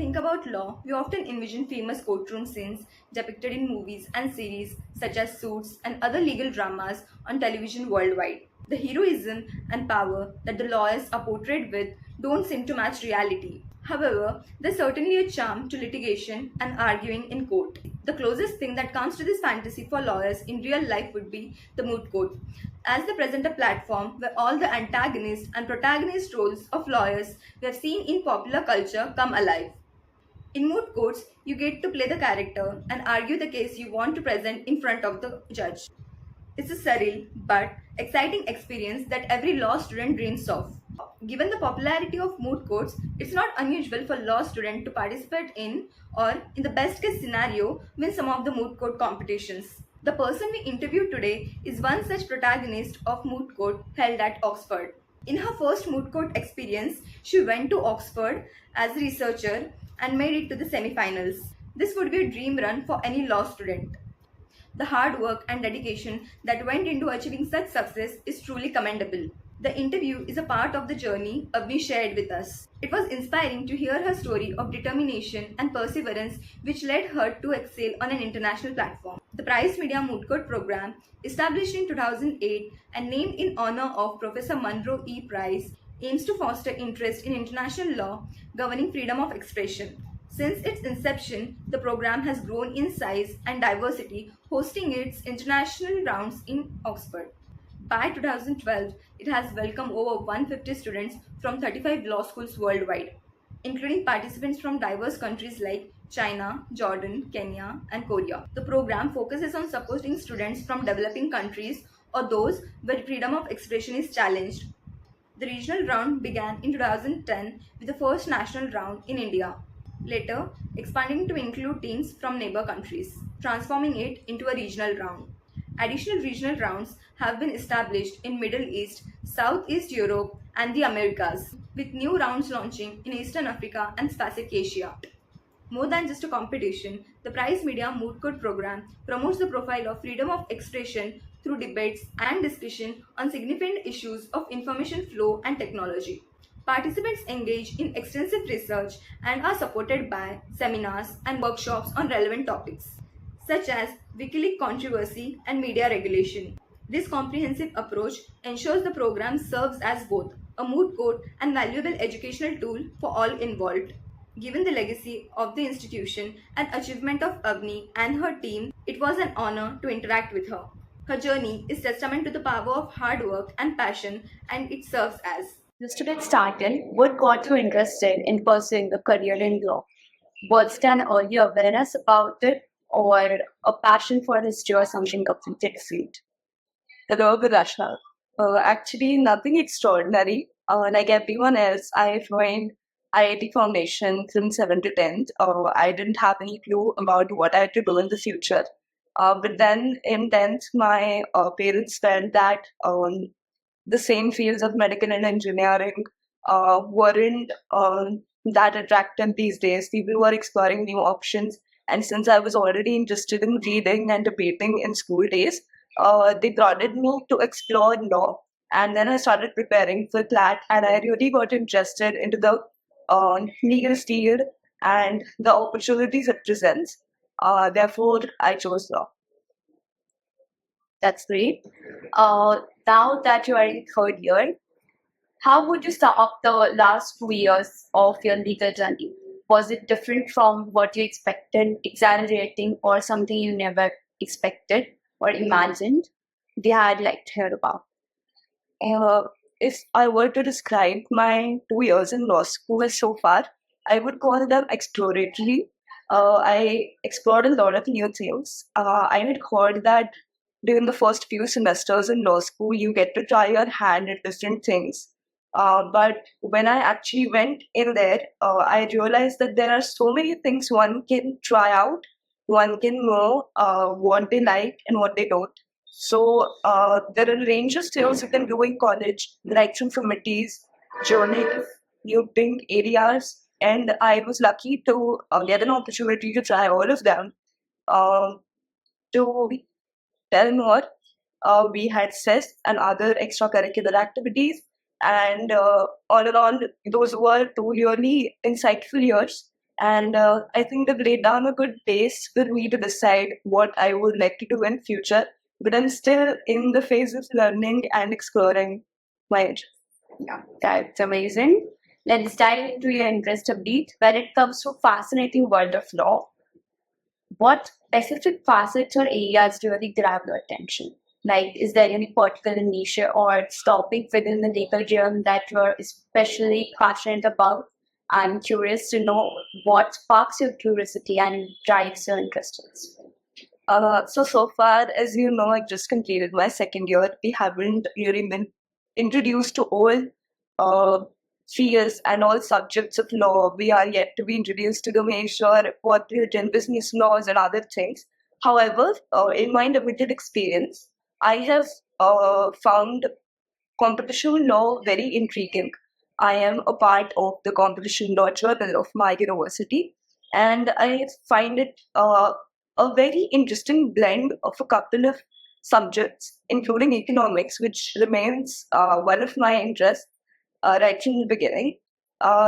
think about law, we often envision famous courtroom scenes depicted in movies and series such as Suits and other legal dramas on television worldwide. The heroism and power that the lawyers are portrayed with don't seem to match reality. However, there's certainly a charm to litigation and arguing in court. The closest thing that comes to this fantasy for lawyers in real life would be the moot court, as they present a platform where all the antagonist and protagonist roles of lawyers we have seen in popular culture come alive. In moot courts, you get to play the character and argue the case you want to present in front of the judge. It's a surreal but exciting experience that every law student dreams of. Given the popularity of moot courts, it's not unusual for law students to participate in or, in the best case scenario, win some of the moot court competitions. The person we interviewed today is one such protagonist of moot court held at Oxford. In her first moot court experience, she went to Oxford as a researcher and made it to the semi-finals. This would be a dream run for any law student. The hard work and dedication that went into achieving such success is truly commendable. The interview is a part of the journey Avani shared with us. It was inspiring to hear her story of determination and perseverance which led her to excel on an international platform. The Price Media Moot Court program, established in 2008 and named in honor of Professor Monroe E. Price, aims to foster interest in international law governing freedom of expression. Since its inception, the program has grown in size and diversity, hosting its international rounds in Oxford. By 2012, it has welcomed over 150 students from 35 law schools worldwide, including participants from diverse countries like China, Jordan, Kenya, and Korea. The program focuses on supporting students from developing countries or those where freedom of expression is challenged. The regional round began in 2010 with the first national round in India, later expanding to include teams from neighbor countries, transforming it into a regional round. Additional regional rounds have been established in Middle East, Southeast Europe, and the Americas, with new rounds launching in Eastern Africa and Pacific Asia. More than just a competition, the Prize Media Moot Court program promotes the profile of freedom of expression through debates and discussion on significant issues of information flow and technology. Participants engage in extensive research and are supported by seminars and workshops on relevant topics, such as Wikileaks controversy and media regulation. This comprehensive approach ensures the program serves as both a moot court and valuable educational tool for all involved. Given the legacy of the institution and achievement of Avani and her team, it was an honor to interact with her. Her journey is testament to the power of hard work and passion, and it serves as. Just to get started, what got you interested in pursuing a career in law? Was it an early awareness about it or a passion for history or something completely different? Hello, Virashna. Actually, nothing extraordinary. Like everyone else, I joined IIT Foundation from 7th to 10th. I didn't have any clue about what I had to do in the future. But then in 10th, my parents felt that the same fields of medical and engineering weren't that attractive these days. People were exploring new options. And since I was already interested in reading and debating in school days, they prodded me to explore law. And then I started preparing for that, and I really got interested into the legal field and the opportunities it presents. Therefore, I chose law. That's great. Now that you are in third year, how would you sum up the last 2 years of your legal journey? Was it different from what you expected, exaggerating, or something you never expected or imagined? We had like to hear about. If I were to describe my 2 years in law school so far, I would call them exploratory. I explored a lot of new things. I had heard that during the first few semesters in law school, you get to try your hand at different things. But when I actually went in there, I realized that there are so many things one can try out. One can know what they like and what they don't. So there are a range of skills you can do in college, like from committees, journaling, new pink areas, and I was lucky to get an opportunity to try all of them. To tell more, we had CES and other extracurricular activities, and all in all, those were 2 really insightful years. And I think they've laid down a good base for me to decide what I would like to do in future. But I'm still in the phase of learning and exploring my interest. Yeah, that's amazing. Let's dive into your interest a bit. When it comes to fascinating world of law, what specific facets or areas really grab your attention? Like, is there any particular niche or topic within the legal realm that you're especially passionate about? I'm curious to know what sparks your curiosity and drives your interest in this. So far, as you know, I just completed my second year. We haven't really been introduced to all uh, fields and all subjects of law. We are yet to be introduced to the major corporate and business laws and other things. However, in my limited experience, I have found competition law very intriguing. I am a part of the competition law journal of my university, and I find it a very interesting blend of a couple of subjects, including economics, which remains one of my interests right from the beginning.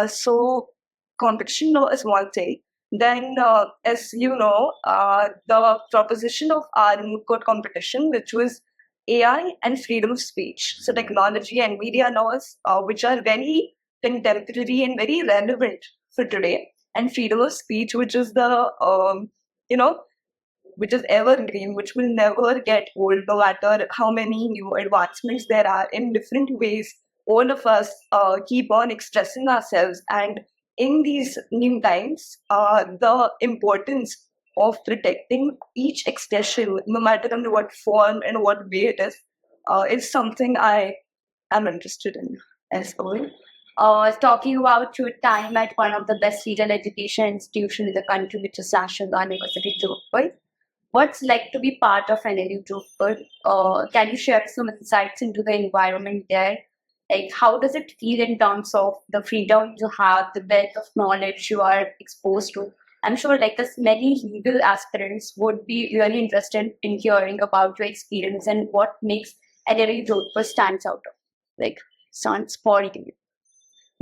So, competition law is one thing. Then, as you know, the proposition of our Moot court competition, which was AI and freedom of speech. So, technology and media laws, which are very contemporary and very relevant for today, and freedom of speech, which is you know, which is evergreen, which will never get old, no matter how many new advancements there are in different ways. All of us keep on expressing ourselves, and in these new times, the importance of protecting each expression, no matter in what form and what way it is something I am interested in as well. Talking about your time at one of the best legal education institutions in the country, which is National University, Jodhpur. What's like to be part of NLU Jodhpur? Can you share some insights into the environment there? Like, how does it feel in terms of the freedom you have, the breadth of knowledge you are exposed to? I'm sure, like, as many legal aspirants would be really interested in hearing about your experience and what makes NLU Jodhpur stands out of, like, stands for you.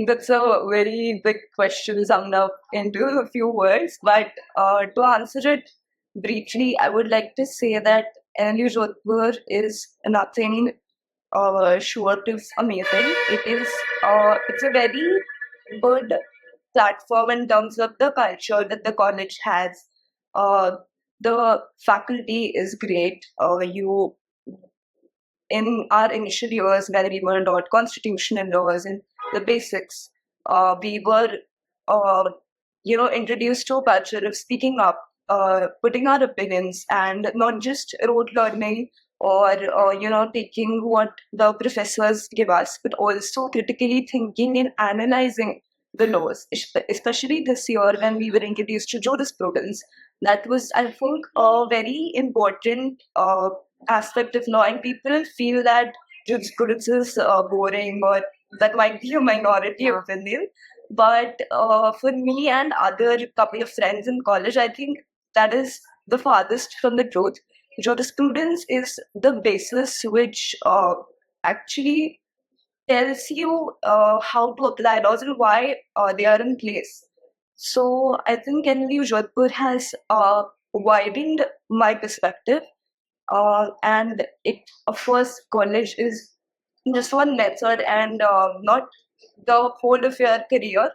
That's a very big question summed up into a few words, but to answer it briefly, I would like to say that NLU Jodhpur is nothing short of amazing. It's a very good platform in terms of the culture that the college has. Uh, the faculty is great. You in our initial years where we learned about constitutional laws and the basics, we were, uh, introduced to a culture of speaking up, putting our opinions, and not just rote learning or, taking what the professors give us, but also critically thinking and analyzing the laws, especially this year when we were introduced to jurisprudence. That was, I think, a very important aspect of law, and people feel that jurisprudence is boring, or that might be a minority opinion. But for me and other couple of friends in college, I think that is the farthest from the truth. Jurisprudence is the basis which actually tells you how to apply laws and why they are in place. So I think NLU Jodhpur has widened my perspective, and it, of course, college is just one method and not the whole of your career,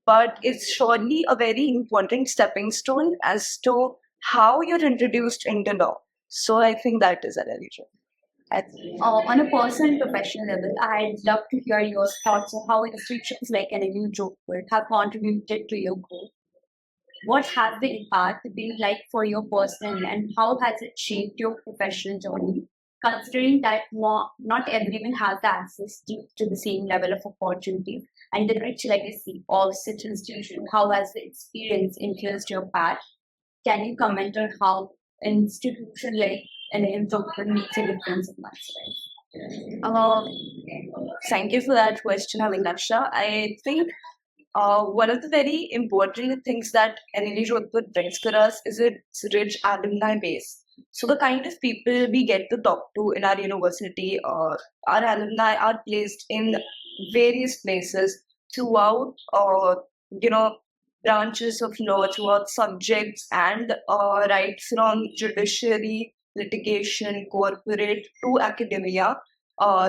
but it's surely a very important stepping stone as to how you're introduced into law. So I think that is a religion. On a personal and professional level, I'd love to hear your thoughts on how institutions like NLU Jodhpur have contributed to your growth. What has the impact been like for your personal, and how has it shaped your professional journey? Considering that not everyone has the access to the same level of opportunity and the rich legacy of such institution, how has the experience influenced your path? Can you comment on how an institution like an Jodhpur makes a difference in one's life? Thank you for that question, Aminaksha. I think one of the very important things that NLE Jodhpur brings for us is its rich alumni base. So the kind of people we get to talk to in our university, our alumni are placed in various places throughout, you know, branches of law, throughout subjects, and right from judiciary, litigation, corporate to academia,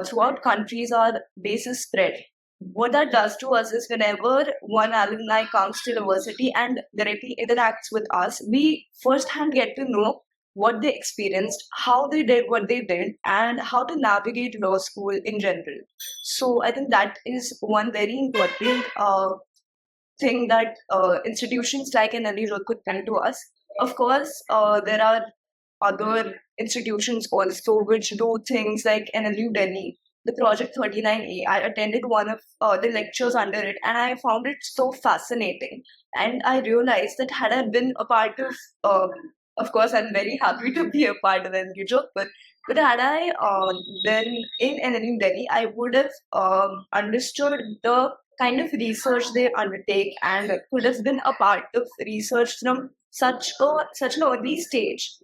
throughout countries, our base is spread. What that does to us is whenever one alumni comes to university and directly interacts with us, we firsthand get to know what they experienced, how they did what they did, and how to navigate law school in general. So I think that is one very important thing that institutions like NLU could tell to us. Of course, there are other institutions also which do things like NLU Delhi, the Project 39A. I attended one of the lectures under it and I found it so fascinating. And I realized that had I been a part of course, I'm very happy to be a part of NLU, but had I been in NLU Delhi, I would have understood the kind of research they undertake and could have been a part of research from such an early stage.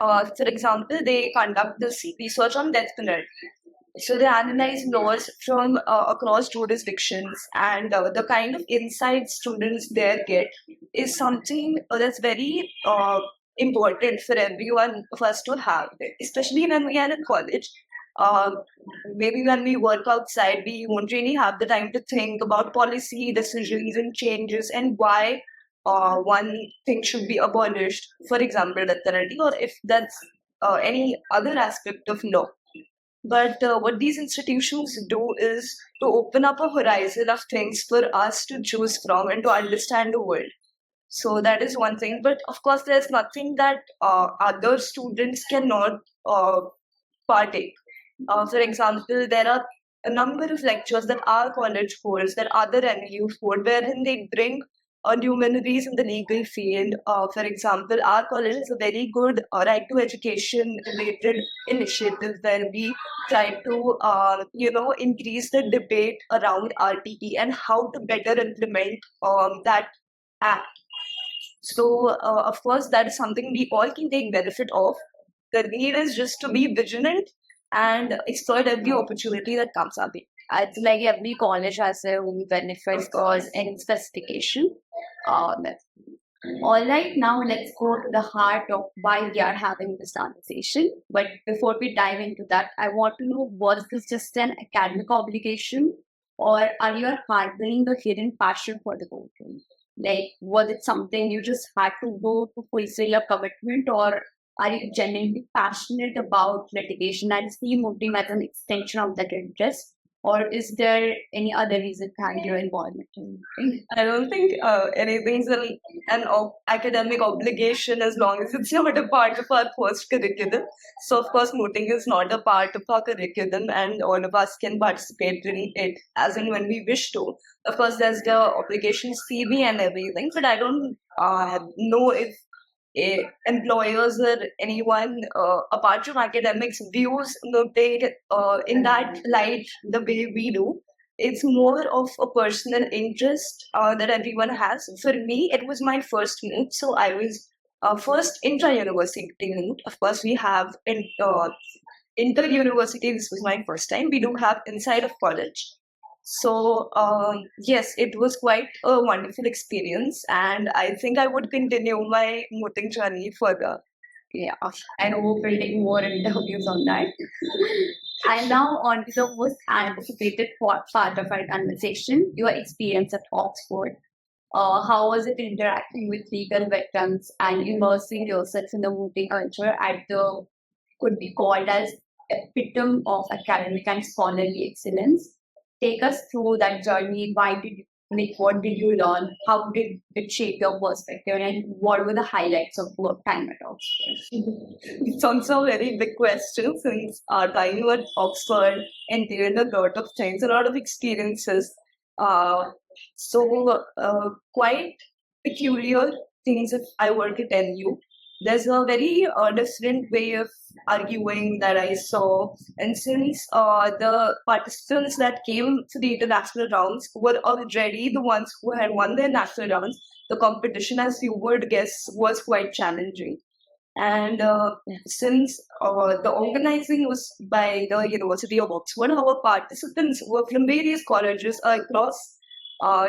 For example, they conduct this research on death penalty. So they analyze laws from across jurisdictions, and the kind of insight students there get is something that's very important for everyone of us to have, especially when we are in college. Uh, Maybe when we work outside, we won't really have the time to think about policy decisions and changes and why one thing should be abolished, for example, death penalty, or if that's any other aspect of law. But what these institutions do is to open up a horizon of things for us to choose from and to understand the world. So that is one thing. But of course, there's nothing that other students cannot partake. For example, there are a number of lectures that our college holds, that other NLUs hold, wherein they bring luminaries in the legal field. For example, our college is a very good right to education related initiative where we try to, increase the debate around RTE and how to better implement that act. So, of course, that is something we all can take benefit of. The need is just to be vigilant and exploit every opportunity that comes our way. It's like every college has their own benefits or any specification. Um, all right, now let's go to the heart of why we are having this conversation. But before we dive into that, I want to know, was this just an academic obligation or are you harboring the hidden passion for the courtroom? Like, was it something you just had to do to fulfill your commitment, or are you genuinely passionate about litigation and see voting as an extension of that interest? Or is there any other reason behind your involvement in voting? I don't think anything's an academic obligation as long as it's not a part of our first curriculum. So, of course, mooting is not a part of our curriculum, and all of us can participate in it as and when we wish to. Of course, there's the obligation CV and everything, but I don't know if employers or anyone apart from academics views mooting in that light the way we do. It's more of a personal interest that everyone has. For me, it was my first moot, so I was first intra-university moot. Of course, we have inter-university. This was my first time. We do have inside of college. So yes, it was quite a wonderful experience, and I think I would continue my mooting journey further. Yeah, I know we'll take more interviews on that. And now on to the most anticipated part of our conversation, your experience at Oxford. How was it interacting with legal veterans and immersing yourself in the voting culture at the could be called as epitome of academic and scholarly excellence? Take us through that journey. Why did you what did you learn? How did it shape your perspective? And what were the highlights of your time at Oxford? It's also a very big question since our time at Oxford entailed a lot of things, a lot of experiences. Quite peculiar things if I were to tell you. There's a very different way of arguing that I saw, and since the participants that came to the international rounds were already the ones who had won their national rounds, the competition, as you would guess, was quite challenging. And since the organizing was by the University of Oxford, our participants were from various colleges across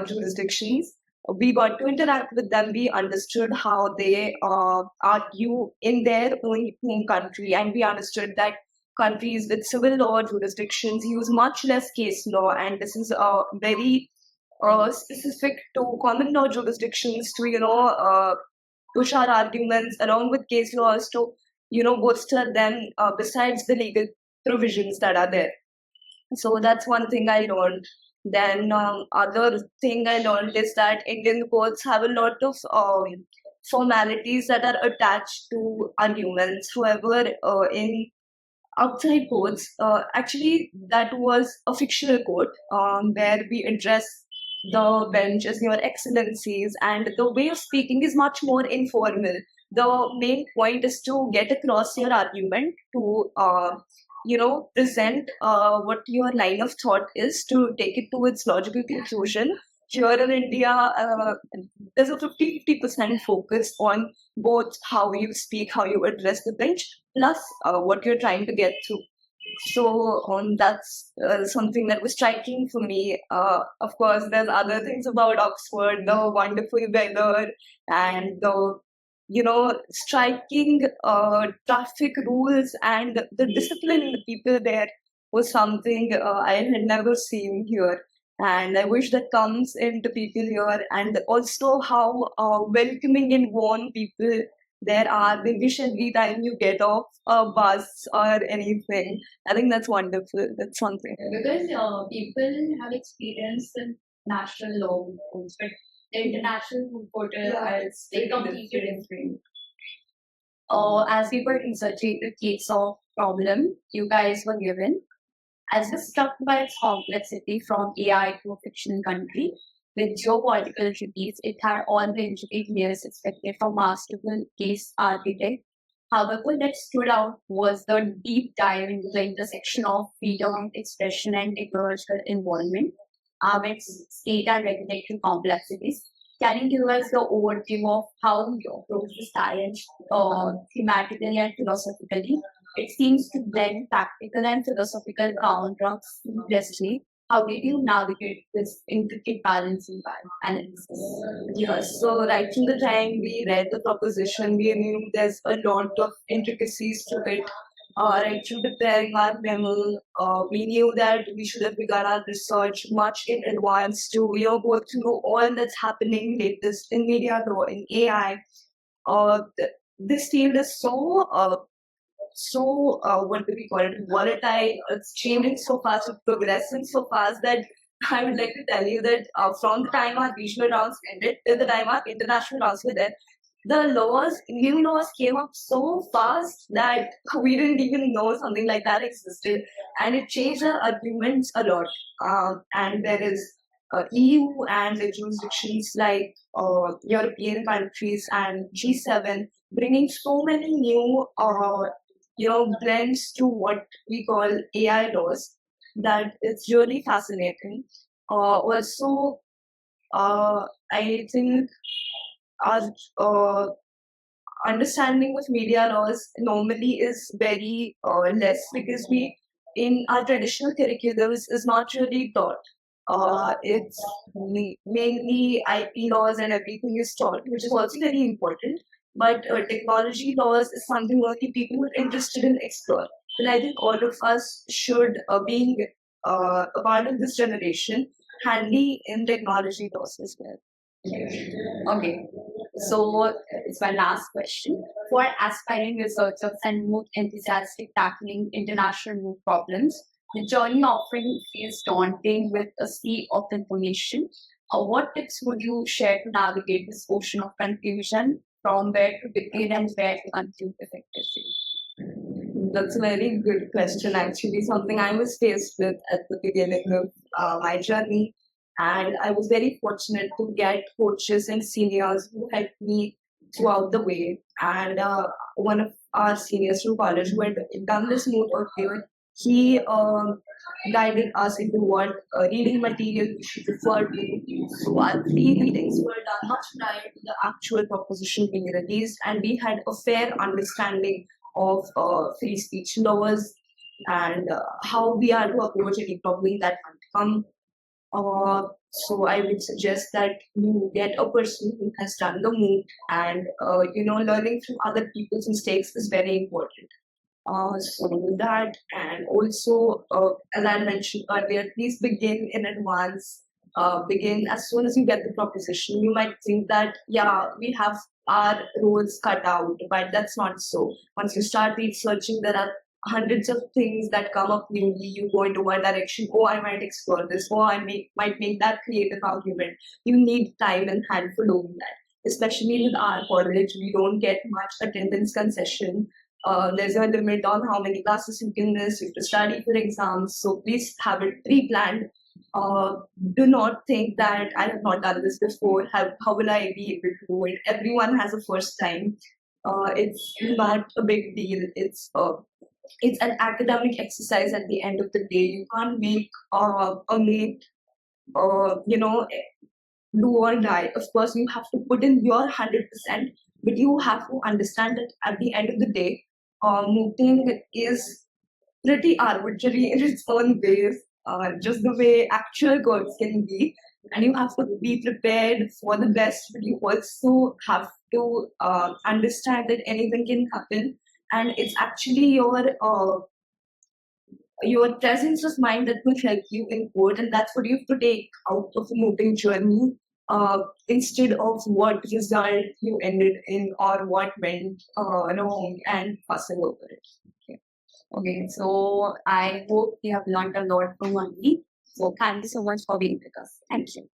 jurisdictions. we got to interact with them. We understood how they argue in their own home country, and we understood that countries with civil law jurisdictions use much less case law, and this is very specific to common law jurisdictions to push our arguments along with case laws to bolster them besides the legal provisions that are there. So that's one thing I learned. Then other thing I learned is that Indian courts have a lot of formalities that are attached to arguments. However, in outside courts, actually that was a fictional court where we address the bench as your excellencies, and the way of speaking is much more informal. The main point is to get across your argument, to present what your line of thought is, to take it to its logical conclusion. Here in India, there's a 50-50% focus on both how you speak, how you address the bench, plus what you're trying to get through. So that's something that was striking for me. Of course, there's other things about Oxford, the wonderful weather and the striking traffic rules, and the discipline in the people there was something I had never seen here. And I wish that comes into people here, and also how welcoming and warm people there are. They wish every time you get off a bus or anything. I think that's wonderful. That's something. Because people have experienced the national law rules, but the international food portal is completely different. As we were researching the case of problem you guys were given, I was struck by its complexity from AI to a fictional country. With geopolitical cities, it had all the engineers expected from masterful case architect. However, what stood out was the deep dive into the intersection of freedom of expression and technological involvement amidst state and regulatory complexities. Can you give us the overview of how you approach the science thematically and philosophically? It seems to blend practical and philosophical constructs seamlessly. How did you navigate this intricate balancing analysis? Yes, so right from the time we read the proposition, we knew there's a lot of intricacies to it. Right from preparing our memo, we knew that we should have begun our research much in advance to go through all that's happening latest in media law, in AI. This field is what do we call it, volatile. It's changing so fast, it's progressing so fast that I would like to tell you that from the time our regional rounds ended till the time our international rounds were there, the new laws came up so fast that we didn't even know something like that existed, and it changed our arguments a lot. And there is EU and the jurisdictions like European countries and G7 bringing so many new blends to what we call AI laws, that it's really fascinating. Also, I think our understanding of media laws normally is very less, because we, in our traditional curriculums, is not really taught. It's mainly IP laws and everything is taught, which is also very important. But technology laws is something only people are interested in explore. And I think all of us should, being a part of this generation, handy in technology laws as well. Okay, so it's my last question. For aspiring researchers and more enthusiastic tackling international problems, the journey often feels daunting with a sea of information. What tips would you share to navigate this ocean of confusion, from where to begin and where to conclude effectively? That's a very good question, actually. Something I was faced with at the beginning of my journey. And I was very fortunate to get coaches and seniors who helped me throughout the way. And one of our seniors from college who had done this Moot earlier, he guided us into what reading material we should refer to. So our pre-readings were done much prior to the actual proposition being released, and we had a fair understanding of free speech laws and how we are to approach any problem that might come. So I would suggest that you get a person who has done the Moot, and learning from other people's mistakes is very important. So that, and also, as I mentioned earlier, please begin in advance. Begin as soon as you get the proposition. You might think that, yeah, we have our roles cut out, but that's not so. Once you start researching, there are hundreds of things that come up newly. You go into one direction. Oh, I might explore this. Oh, might make that creative argument. You need time and hand for doing that. Especially with our college, we don't get much attendance concession. There's a limit on how many classes you can miss. You have to study for exams. So please have it pre-planned. Uh, do not think that I have not done this before. How will I be able to do it? Everyone has a first time. It's not a big deal. It's an academic exercise at the end of the day. You can't make a mate, do or die. Of course, you have to put in your 100%, but you have to understand that at the end of the day, mooting is pretty arbitrary in its own ways, just the way actual goals can be. And you have to be prepared for the best, but you also have to understand that anything can happen. And it's actually your presence of mind that will help you in code, and that's what you have to take out of a moving journey, instead of what result you ended in or what went wrong and fussing over it. Okay. Okay, so I hope you have learned a lot from Avani. So thank you so much for being with us. Thank you.